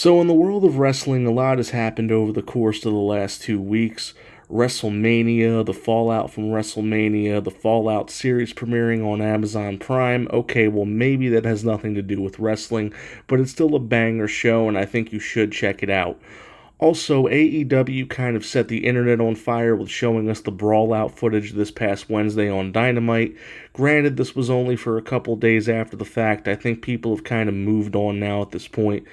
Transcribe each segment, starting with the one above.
So, in the world of wrestling, a lot has happened over the course of the last 2 weeks. WrestleMania, the fallout from WrestleMania, the Fallout series premiering on Amazon Prime. Okay, well, maybe that has nothing to do with wrestling, but it's still a banger show, and I think you should check it out. Also, AEW kind of set the internet on fire with showing us the brawl out footage this past Wednesday on Dynamite. Granted, this was only for a couple days after the fact. I think people have kind of moved on now at this point.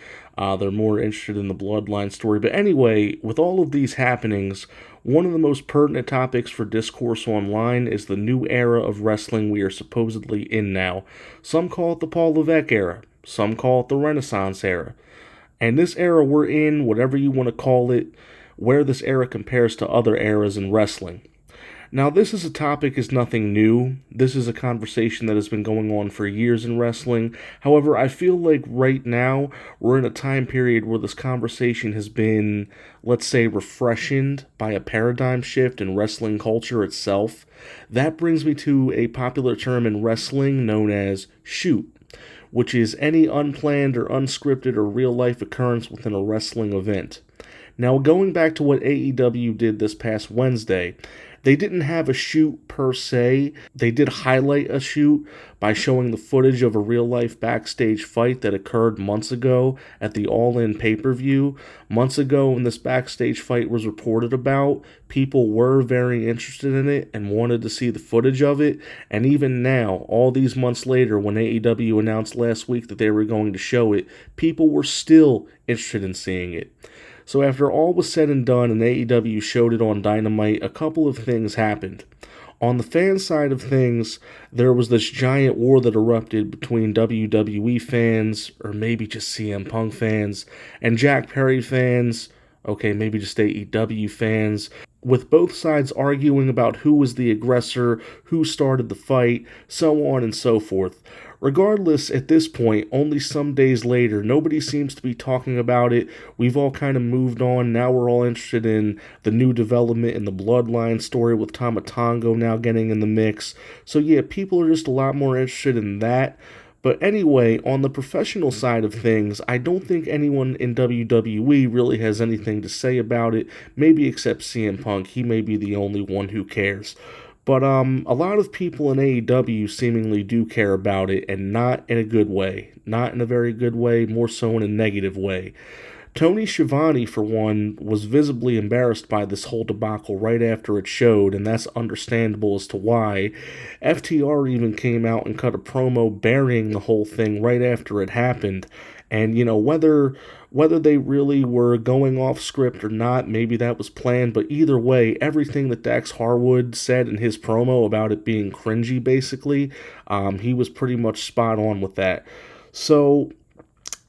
They're more interested in the Bloodline story. But anyway, with all of these happenings, one of the most pertinent topics for discourse online is the new era of wrestling we are supposedly in now. Some call it the Paul Levesque era. Some call it the Renaissance era. And this era we're in, whatever you want to call it, where this era compares to other eras in wrestling. Now, this is a topic is nothing new. This is a conversation that has been going on for years in wrestling. However, I feel like right now we're in a time period where this conversation has been, let's say, refreshened by a paradigm shift in wrestling culture itself. That brings me to a popular term in wrestling known as shoot, which is any unplanned or unscripted or real-life occurrence within a wrestling event. Now, going back to what AEW did this past Wednesday, they didn't have a shoot per se. They did highlight a shoot by showing the footage of a real-life backstage fight that occurred months ago at the All In pay-per-view. Months ago, when this backstage fight was reported about, people were very interested in it and wanted to see the footage of it. And even now, all these months later, when AEW announced last week that they were going to show it, people were still interested in seeing it. So after all was said and done and AEW showed it on Dynamite, a couple of things happened. On the fan side of things, there was this giant war that erupted between WWE fans, or maybe just CM Punk fans, and Jack Perry fans, okay, maybe just AEW fans, with both sides arguing about who was the aggressor, who started the fight, so on and so forth. Regardless, at this point, only some days later, nobody seems to be talking about it. We've all kind of moved on. Now we're all interested in the new development in the Bloodline story with Tama Tonga now getting in the mix. So yeah, people are just a lot more interested in that. But anyway, on the professional side of things, I don't think anyone in WWE really has anything to say about it, maybe except CM Punk. He may be the only one who cares. But a lot of people in AEW seemingly do care about it, and not in a good way. Not in a very good way, more so in a negative way. Tony Schiavone, for one, was visibly embarrassed by this whole debacle right after it showed, and that's understandable as to why. FTR even came out and cut a promo burying the whole thing right after it happened. And, you know, whether they really were going off script or not, maybe that was planned, but either way, everything that Dax Harwood said in his promo about it being cringy, basically, he was pretty much spot on with that. So,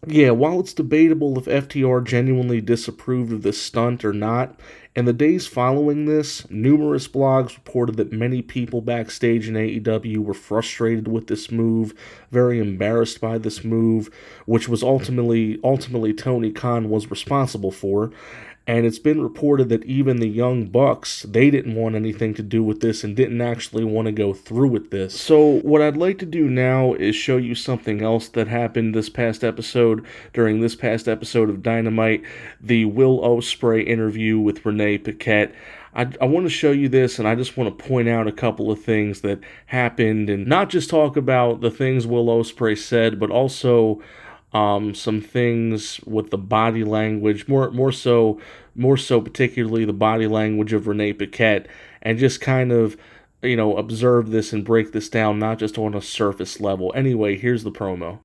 yeah, while it's debatable if FTR genuinely disapproved of this stunt or not, in the days following this, numerous blogs reported that many people backstage in AEW were frustrated with this move, very embarrassed by this move, which was ultimately Tony Khan was responsible for. And it's been reported that even the Young Bucks, they didn't want anything to do with this and didn't actually want to go through with this. So what I'd like to do now is show you something else that happened this past episode, during this past episode of Dynamite, the Will Ospreay interview with Renee Paquette. I want to show you this, and I just want to point out a couple of things that happened, and not just talk about the things Will Ospreay said, but also some things with the body language, more so particularly the body language of Renee Paquette, and just kind of, you know, observe this and break this down, not just on a surface level. Anyway, here's the promo.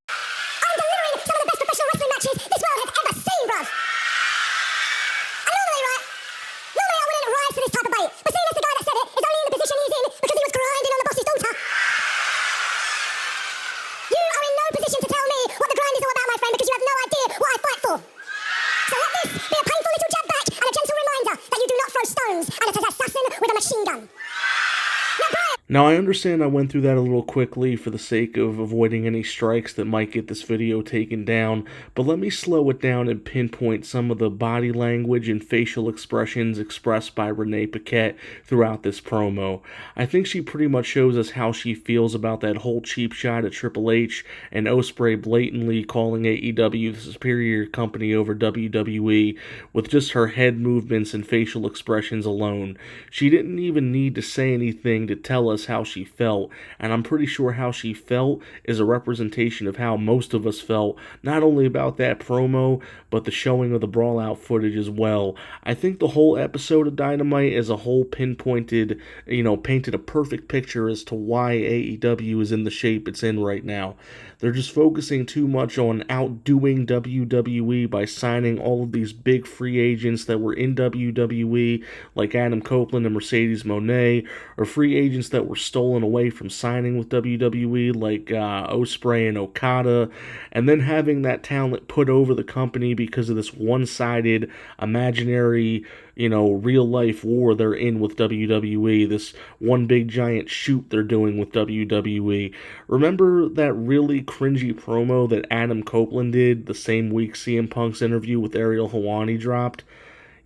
Now, I understand I went through that a little quickly for the sake of avoiding any strikes that might get this video taken down, but let me slow it down and pinpoint some of the body language and facial expressions expressed by Renee Paquette throughout this promo. I think she pretty much shows us how she feels about that whole cheap shot at Triple H and Ospreay blatantly calling AEW the superior company over WWE with just her head movements and facial expressions alone. She didn't even need to say anything to tell us how she felt, and I'm pretty sure how she felt is a representation of how most of us felt, not only about that promo, but the showing of the brawl out footage as well. I think the whole episode of Dynamite as a whole painted a perfect picture as to why AEW is in the shape it's in right now. They're just focusing too much on outdoing WWE by signing all of these big free agents that were in WWE, like Adam Copeland and Mercedes Moné, or free agents that were stolen away from signing with WWE, like Ospreay and Okada, and then having that talent put over the company because of this one-sided, imaginary, real life war they're in with WWE, this one big giant shoot they're doing with WWE. Remember that really cringy promo that Adam Copeland did the same week CM Punk's interview with Ariel Helwani dropped?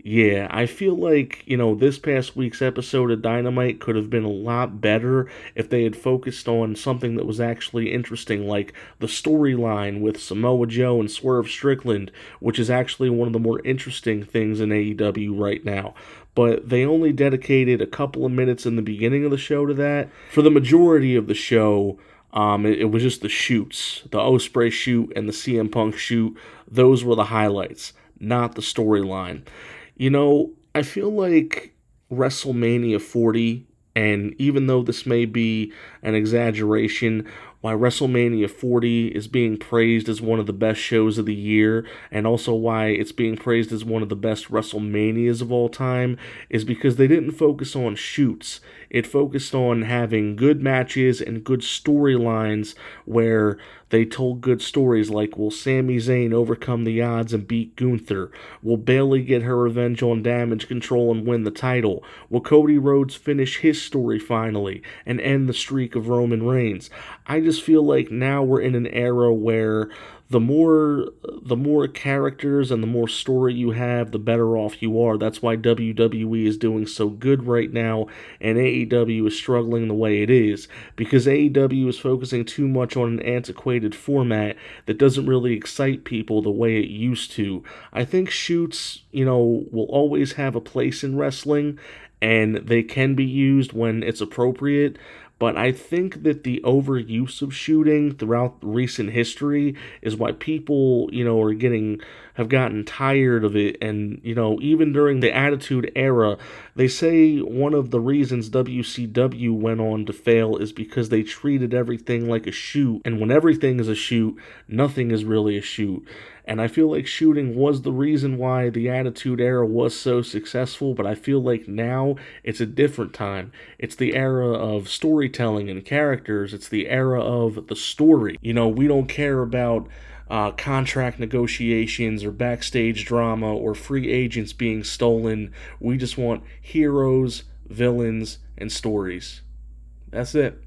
Yeah, I feel like, this past week's episode of Dynamite could have been a lot better if they had focused on something that was actually interesting, like the storyline with Samoa Joe and Swerve Strickland, which is actually one of the more interesting things in AEW right now. But they only dedicated a couple of minutes in the beginning of the show to that. For the majority of the show, it was just the shoots. The Ospreay shoot and the CM Punk shoot, those were the highlights, not the storyline. I feel like WrestleMania 40, and even though this may be an exaggeration, why WrestleMania 40 is being praised as one of the best shows of the year, and also why it's being praised as one of the best WrestleManias of all time, is because they didn't focus on shoots. It focused on having good matches and good storylines where they told good stories like, will Sami Zayn overcome the odds and beat Gunther? Will Bayley get her revenge on Damage Control and win the title? Will Cody Rhodes finish his story finally and end the streak of Roman Reigns? I just feel like now we're in an era where the more characters and the more story you have, the better off you are. That's why WWE is doing so good right now, and AEW is struggling the way it is, because AEW is focusing too much on an antiquated format that doesn't really excite people the way it used to. I think shoots, will always have a place in wrestling, and they can be used when it's appropriate. But I think that the overuse of shooting throughout recent history is why people, have gotten tired of it. And, even during the Attitude Era, they say one of the reasons WCW went on to fail is because they treated everything like a shoot. And when everything is a shoot, nothing is really a shoot. And I feel like shooting was the reason why the Attitude Era was so successful, but I feel like now it's a different time. It's the era of storytelling and characters. It's the era of the story. We don't care about contract negotiations or backstage drama or free agents being stolen. We just want heroes, villains, and stories. That's it.